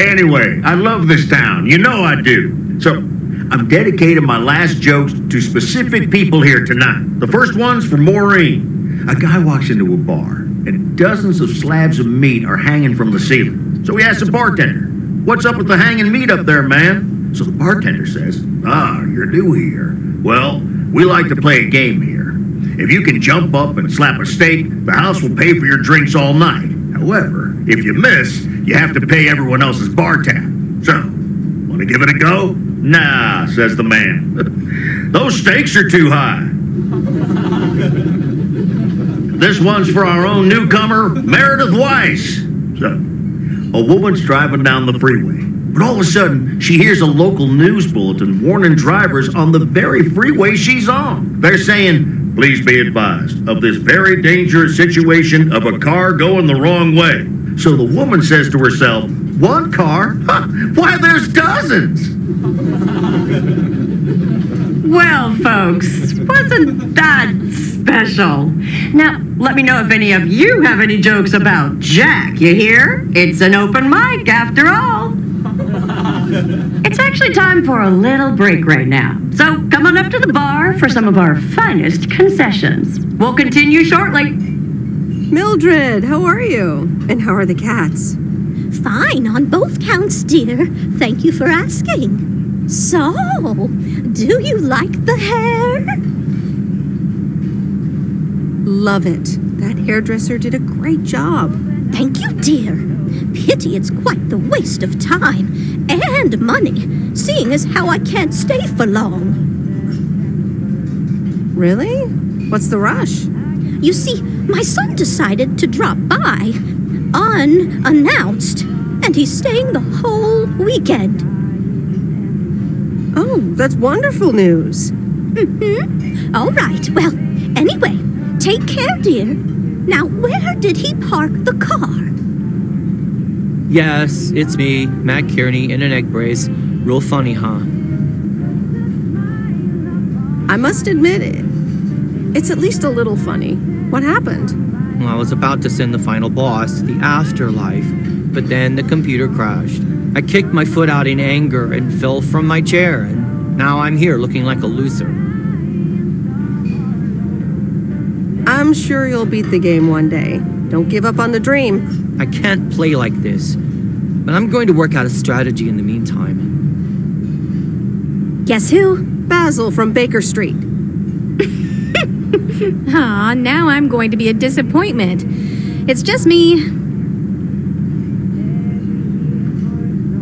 Anyway, I love this town. You know I do. So, I'm dedicating my last jokes to specific people here tonight. The first one's for Maureen. A guy walks into a bar, and dozens of slabs of meat are hanging from the ceiling. So he asks the bartender, "What's up with the hanging meat up there, man?" So the bartender says, "Ah, you're new here. Well, we like to play a game here. If you can jump up and slap a steak, the house will pay for your drinks all night. However, if you miss, you have to pay everyone else's bar tab. So, want to give it a go?" "Nah," says the man. "Those stakes are too high." This one's for our own newcomer, Meredith Weiss. So, a woman's driving down the freeway, but all of a sudden, she hears a local news bulletin warning drivers on the very freeway she's on. They're saying, "Please be advised of this very dangerous situation of a car going the wrong way." So the woman says to herself, "One car? Huh, why, there's dozens." Well, folks, wasn't that special? Now, let me know if any of you have any jokes about Jack, you hear? It's an open mic after all. It's actually time for a little break right now. So come on up to the bar for some of our finest concessions. We'll continue shortly. Mildred, how are you? And how are the cats? Fine on both counts, dear. Thank you for asking. So, do you like the hair? Love it. That hairdresser did a great job. Thank you, dear. Pity it's quite the waste of time and money, seeing as how I can't stay for long. Really? What's the rush? You see, my son decided to drop by, unannounced, and he's staying the whole weekend. Oh, that's wonderful news. All right, well, anyway, take care, dear. Now, where did he park the car? Yes, it's me, Matt Kearney, in an egg brace. Real funny, huh? I must admit it. It's at least a little funny. What happened? Well, I was about to send the final boss to the afterlife, but then the computer crashed. I kicked my foot out in anger and fell from my chair, and now I'm here looking like a loser. I'm sure you'll beat the game one day. Don't give up on the dream. I can't play like this, but I'm going to work out a strategy in the meantime. Guess who? Basil from Baker Street. Aw, now I'm going to be a disappointment. It's just me.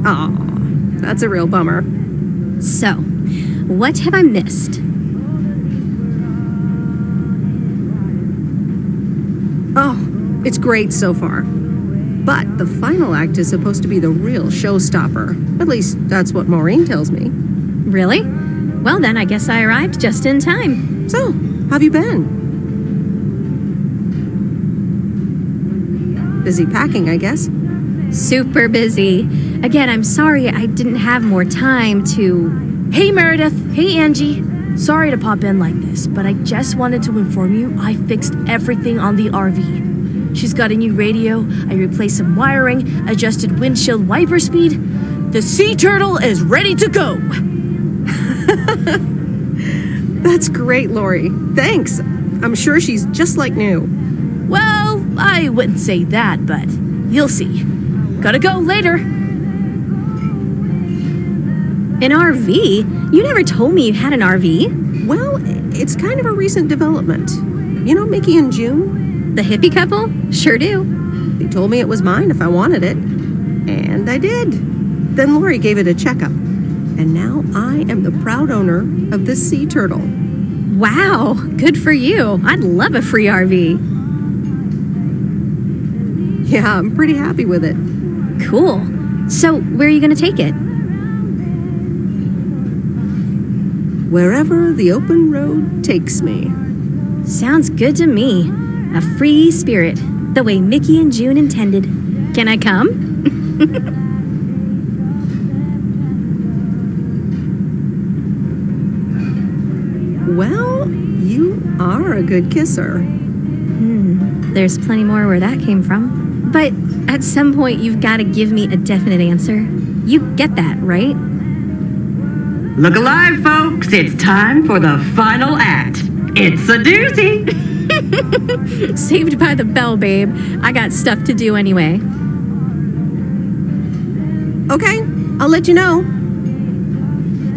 Aw, that's a real bummer. So, what have I missed? Oh, it's great so far. But the final act is supposed to be the real showstopper. At least, that's what Maureen tells me. Really? Well then, I guess I arrived just in time. So, how have you been? Busy packing, I guess. Super busy. Again, I'm sorry I didn't have more time to... Hey Meredith, hey Angie. Sorry to pop in like this, but I just wanted to inform you I fixed everything on the RV. She's got a new radio, I replaced some wiring, adjusted windshield wiper speed. The sea turtle is ready to go. That's great, Lori. Thanks. I'm sure she's just like new. Well, I wouldn't say that, but you'll see. Gotta go later. An RV? You never told me you had an RV. Well, it's kind of a recent development. You know Mickey and June? The hippie couple? Sure do. They told me it was mine if I wanted it. And I did. Then Lori gave it a checkup. And now I am the proud owner of this sea turtle. Wow, good for you. I'd love a free RV. Yeah, I'm pretty happy with it. Cool. So, where are you going to take it? Wherever the open road takes me. Sounds good to me. A free spirit, the way Mickey and June intended. Can I come? Well, you are a good kisser. There's plenty more where that came from. But At some point, you've got to give me a definite answer. You get that, right? Look alive, folks. It's time for the final act. It's a doozy. Saved by the bell, babe. I got stuff to do anyway. Okay, I'll let you know.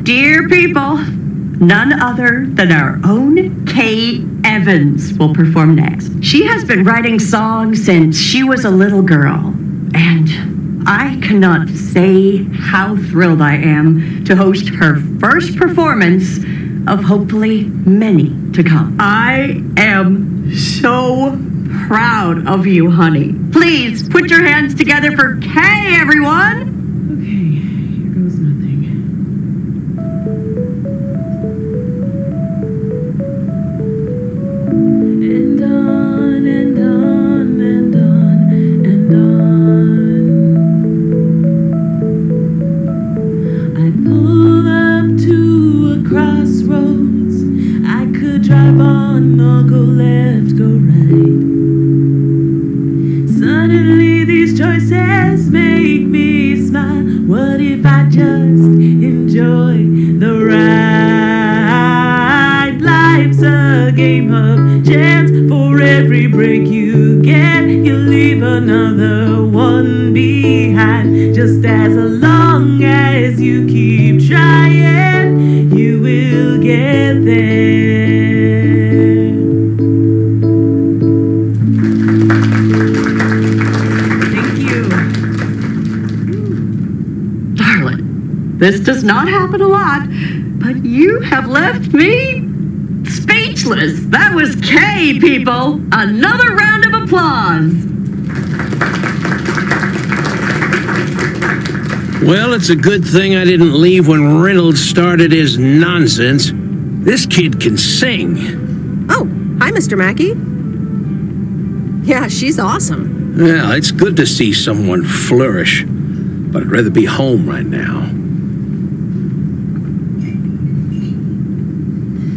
Dear people, none other than our own Kay Evans will perform next. She has been writing songs since she was a little girl, and I cannot say how thrilled I am to host her first performance of hopefully many to come. I am so proud of you, honey. Please put your hands together for Kay, everyone. Okay, here goes nothing. And on and on and on and on. I pull up to a crossroads. I could drive on or go left, go right. Suddenly these choices make me smile. What if I just enjoy the ride? Life's a game of chance. For every break you get, you leave another one behind. Just as long as you keep trying, you will get there. Thank you. Darling, this does not happen a lot, but you have left me speechless. That was Kay, people. Another round of applause. Well, it's a good thing I didn't leave when Reynolds started his nonsense. This kid can sing. Oh, hi, Mr. Mackey. Yeah, she's awesome. Well, it's good to see someone flourish, but I'd rather be home right now.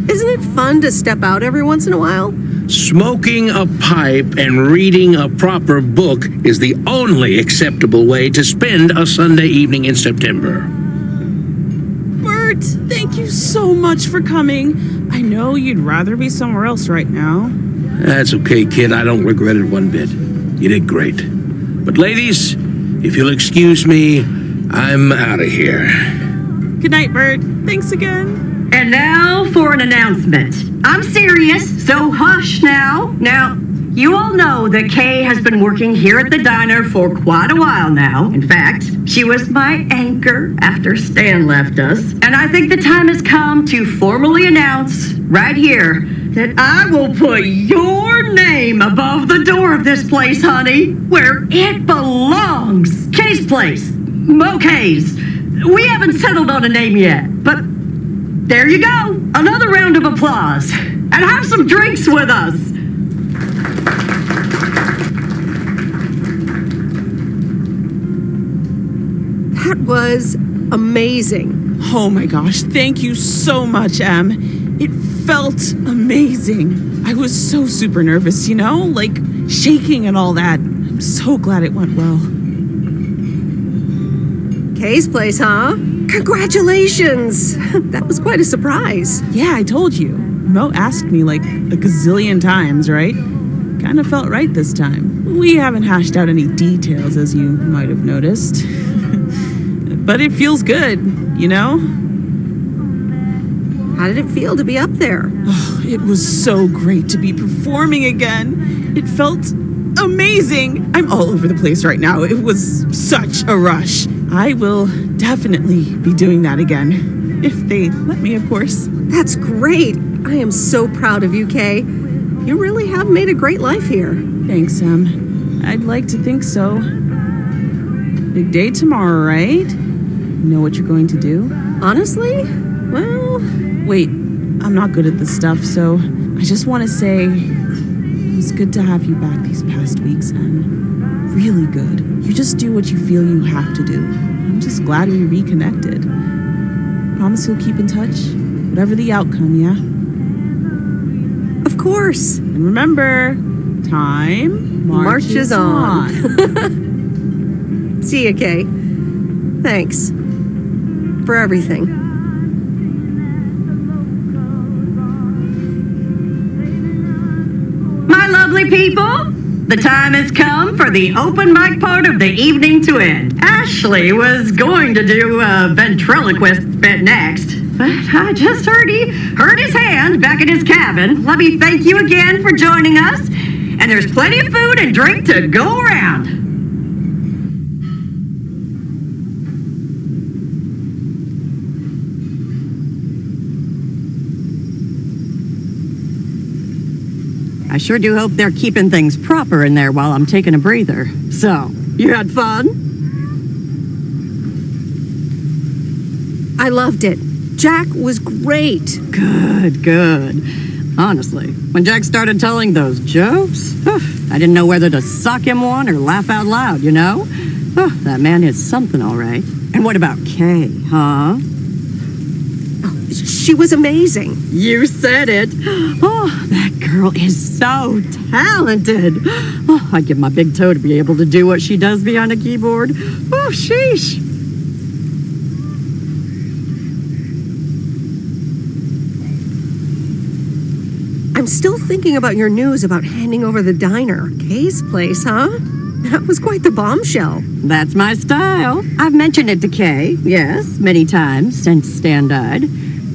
Isn't it fun to step out every once in a while? Smoking a pipe and reading a proper book is the only acceptable way to spend a Sunday evening in September. Bert, thank you so much for coming. I know you'd rather be somewhere else right now. That's okay, kid. I don't regret it one bit. You did great. But ladies, if you'll excuse me, I'm out of here. Good night, Bert. Thanks again. And now for an announcement. I'm serious, so hush now. Now, you all know that Kay has been working here at the diner for quite a while now. In fact, she was my anchor after Stan left us. And I think the time has come to formally announce right here that I will put your name above the door of this place, honey, where it belongs. Kay's Place. Kay's. We haven't settled on a name yet, but there you go. Another round of applause. And have some drinks with us. That was amazing. Oh my gosh, thank you so much, Em. It felt amazing. I was so super nervous, you know, like shaking and all that. I'm so glad it went well. Kay's Place, huh? Congratulations! That was quite a surprise. Yeah, I told you. Mo asked me like a gazillion times, right? Kind of felt right this time. We haven't hashed out any details, as you might have noticed. But it feels good, you know? How did it feel to be up there? Oh, it was so great to be performing again. It felt amazing. I'm all over the place right now. It was such a rush. I will definitely be doing that again. If they let me, of course. That's great. I am so proud of you, Kay. You really have made a great life here. Thanks, Sam. I'd like to think so. Big day tomorrow, right? You know what you're going to do? Honestly? Well... Wait, I'm not good at this stuff, so I just want to say it was good to have you back these past weeks, and really good. You just do what you feel you have to do. I'm just glad we reconnected. Promise you'll keep in touch, whatever the outcome, yeah? Of course. And remember, time marches on. See ya, Kay. Thanks. For everything. My lovely people, the time has come for the open mic part of the evening to end. Ashley was going to do a ventriloquist bit next, but I just heard he hurt his hand back in his cabin. Let me thank you again for joining us, and there's plenty of food and drink to go around. I sure do hope they're keeping things proper in there while I'm taking a breather. So, you had fun? I loved it. Jack was great. Good. Honestly, when Jack started telling those jokes, I didn't know whether to suck him one or laugh out loud, you know? That man is something, all right. And what about Kay, huh? She was amazing. You said it. Oh, that girl is so talented. Oh, I'd give my big toe to be able to do what she does behind a keyboard. Oh, sheesh. I'm still thinking about your news about handing over the diner. Kay's place, huh? That was quite the bombshell. That's my style. I've mentioned it to Kay, yes, many times since Stan died.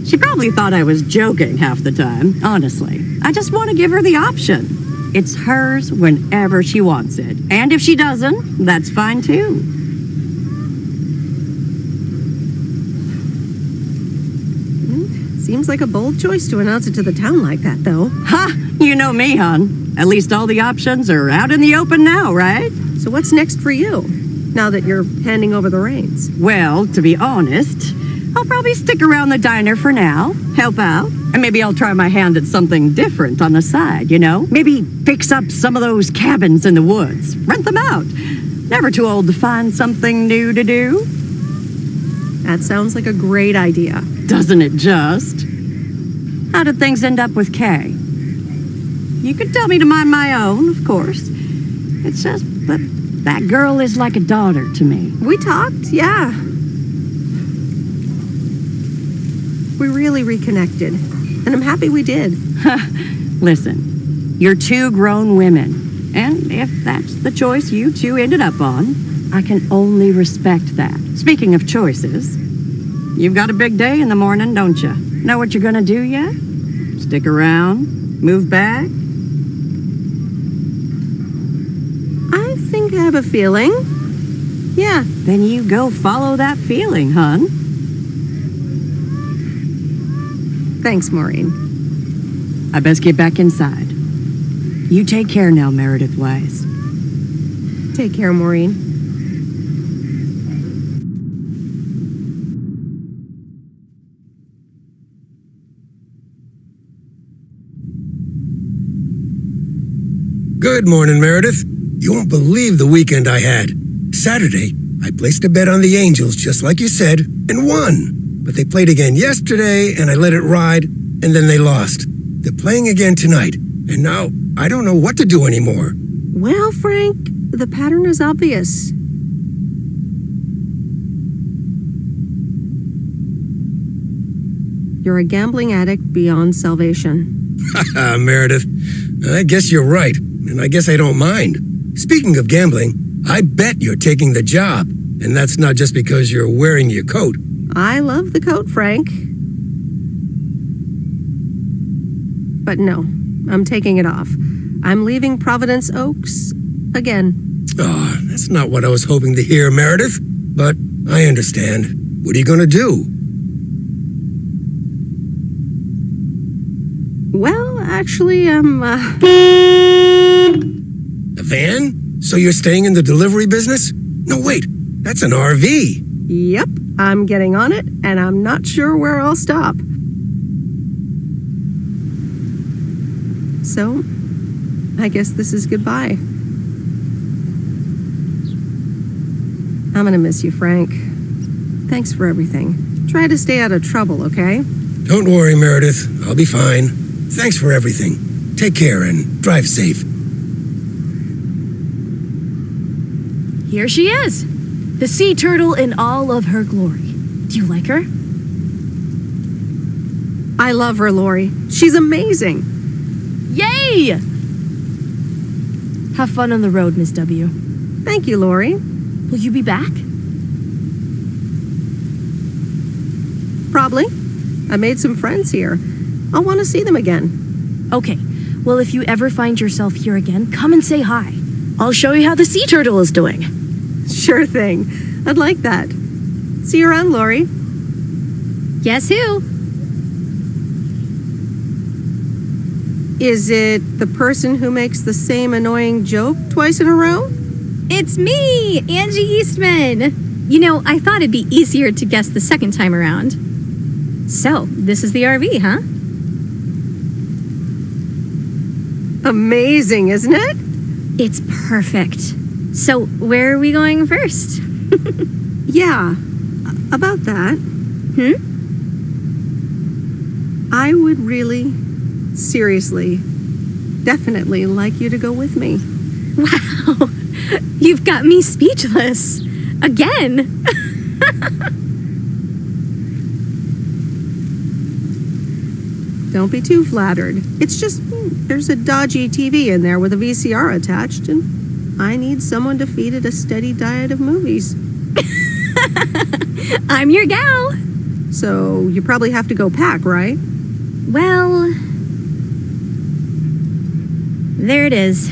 She probably thought I was joking half the time, honestly. I just want to give her the option. It's hers whenever she wants it. And if she doesn't, that's fine too. Seems like a bold choice to announce it to the town like that, though. Ha! You know me, hon. At least all the options are out in the open now, right? So what's next for you, now that you're handing over the reins? Well, to be honest, I'll probably stick around the diner for now, help out, and maybe I'll try my hand at something different on the side, you know? Maybe fix up some of those cabins in the woods, rent them out. Never too old to find something new to do. That sounds like a great idea. Doesn't it just? How did things end up with Kay? You could tell me to mind my own, of course. It's just that girl is like a daughter to me. We talked, yeah. We really reconnected, and I'm happy we did. Listen, you're two grown women, and if that's the choice you two ended up on, I can only respect that. Speaking of choices, you've got a big day in the morning, don't you? Know what you're gonna do yet? Stick around? Move back? I think I have a feeling. Yeah. Then you go follow that feeling, hon. Thanks, Maureen. I best get back inside. You take care now, Meredith Weiss. Take care, Maureen. Good morning, Meredith. You won't believe the weekend I had. Saturday, I placed a bet on the Angels, just like you said, and won. But they played again yesterday, and I let it ride, and then they lost. They're playing again tonight, and now I don't know what to do anymore. Well, Frank, the pattern is obvious. You're a gambling addict beyond salvation. Haha, Meredith. I guess you're right, and I guess I don't mind. Speaking of gambling, I bet you're taking the job, and that's not just because you're wearing your coat. I love the coat, Frank. But no, I'm taking it off. I'm leaving Providence Oaks again. Oh, that's not what I was hoping to hear, Meredith. But I understand. What are you going to do? Well, actually, A van? So you're staying in the delivery business? No, wait. That's an RV. Yep, I'm getting on it, and I'm not sure where I'll stop. So, I guess this is goodbye. I'm gonna miss you, Frank. Thanks for everything. Try to stay out of trouble, okay? Don't worry, Meredith. I'll be fine. Thanks for everything. Take care and drive safe. Here she is. The sea turtle in all of her glory. Do you like her? I love her, Lori. She's amazing. Yay! Have fun on the road, Miss W. Thank you, Lori. Will you be back? Probably. I made some friends here. I'll want to see them again. Okay. Well, if you ever find yourself here again, come and say hi. I'll show you how the sea turtle is doing. Sure thing. I'd like that. See you around, Lori. Guess who? Is it the person who makes the same annoying joke twice in a row? It's me, Angie Eastman. You know, I thought it'd be easier to guess the second time around. So, this is the RV, huh? Amazing, isn't it? It's perfect. So, where are we going first? Yeah, about that. I would really, seriously, definitely like you to go with me. Wow, you've got me speechless. Again. Don't be too flattered. It's just, there's a dodgy TV in there with a VCR attached, and I need someone to feed it a steady diet of movies. I'm your gal. So you probably have to go pack, right? Well, there it is.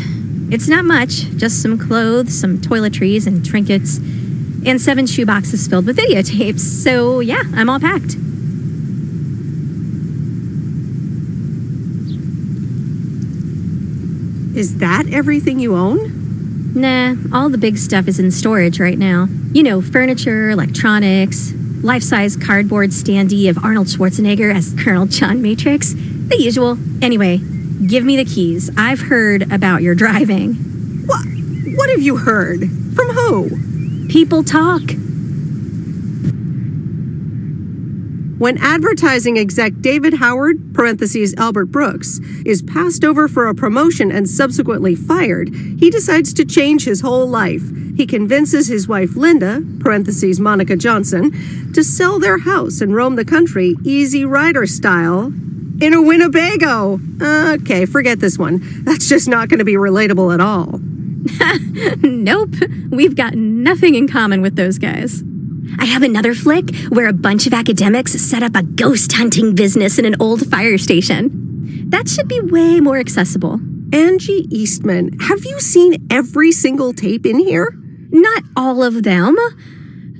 It's not much, just some clothes, some toiletries and trinkets, and 7 shoeboxes filled with videotapes. So yeah, I'm all packed. Is that everything you own? Nah, all the big stuff is in storage right now. You know, furniture, electronics, life-size cardboard standee of Arnold Schwarzenegger as Colonel John Matrix. The usual. Anyway, give me the keys. I've heard about your driving. What have you heard? From who? People talk. When advertising exec David Howard, parentheses Albert Brooks, is passed over for a promotion and subsequently fired, he decides to change his whole life. He convinces his wife Linda, parentheses Monica Johnson, to sell their house and roam the country Easy Rider style in a Winnebago. Okay, forget this one. That's just not going to be relatable at all. Nope, we've got nothing in common with those guys. I have another flick where a bunch of academics set up a ghost hunting business in an old fire station. That should be way more accessible. Angie Eastman, have you seen every single tape in here? Not all of them,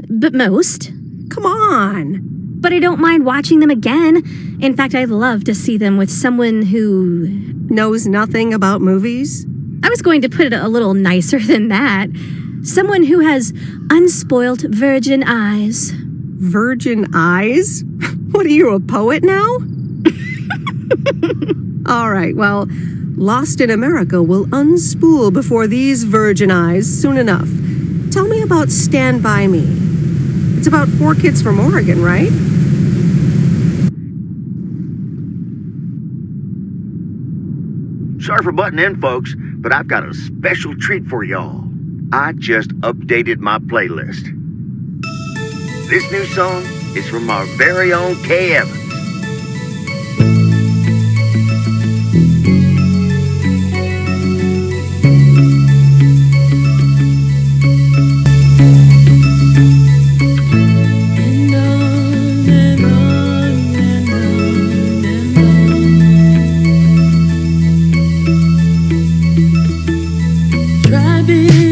but most. Come on. But I don't mind watching them again. In fact, I'd love to see them with someone who knows nothing about movies? I was going to put it a little nicer than that. Someone who has unspoilt virgin eyes. Virgin eyes? What are you, a poet now? All right, well, Lost in America will unspool before these virgin eyes soon enough. Tell me about Stand By Me. It's about 4 kids from Oregon, right? Sorry for butting in, folks, but I've got a special treat for y'all. I just updated my playlist. This new song is from our very own Kay Evans. Driving